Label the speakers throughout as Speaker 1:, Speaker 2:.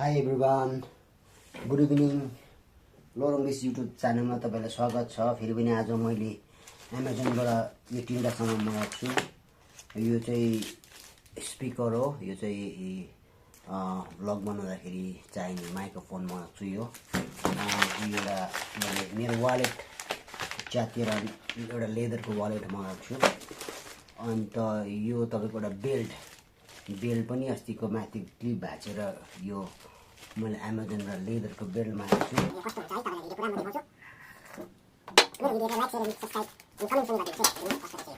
Speaker 1: Hi everyone, good evening. Lorung this YouTube channel मा तपाईलाई स्वागत छ। फेरि पनि आज मैले Amazon बाट यो तीनटा सामान मगाएको छु। यो चाहिँ स्पिकर हो, यो चाहिँ भ्लग बनाउँदाखेरि चाहिने माइक्रोफोन मगाएको छु। यो एउटा मैले मेरो वालेट च्यातेर एउटा लेदरको वालेट मगाएको छु। अन्त यो तपाईको एउटा बेल्ट पनि अस्तिको माथि क्लिप भाँचेर यो मैले Amazon बाट लेदरको बेल्ट मगाएको छु।
Speaker 2: यो कस्तो हुन्छ है तपाईलाई भिडियो पुरा म देखाउँछु। मेरो भिडियोलाई लाइक शेयर सब्स्क्राइब अनि कमेन्ट पनि गरिदिनुहोस् है। कस्तो छ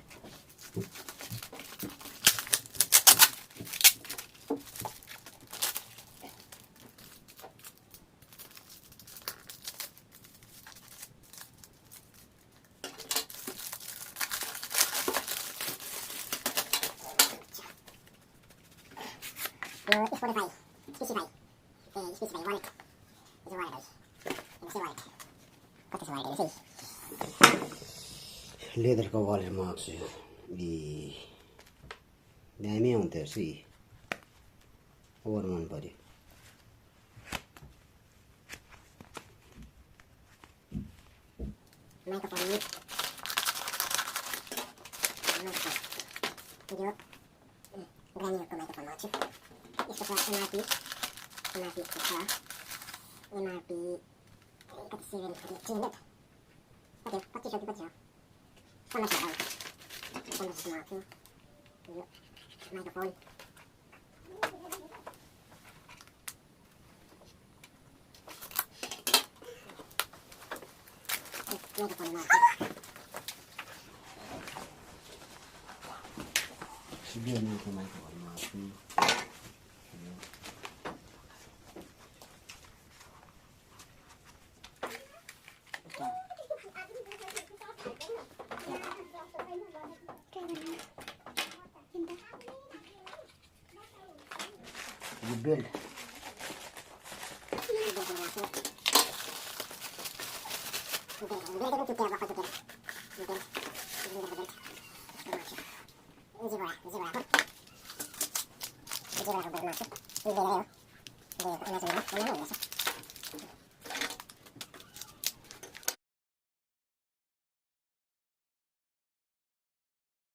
Speaker 2: Spotify, Spotify wallet. It's a wallet. It's a wallet. What is a wallet?
Speaker 1: लेदरको वालेट मगाएको छु। दामी आउँथ्यो रहेछ यी, ओभर मन पर्यो।
Speaker 2: Microphone. Video. Brand new microphone magaएको छु। यसको छ MRP को छ MRP कति 700 कति 2500 1500 मगाएको छु। यो माइक्रोफोन
Speaker 1: सिबिएनको माइक्रोफोन मगाएको छु। यो बेल्ट
Speaker 2: Amazon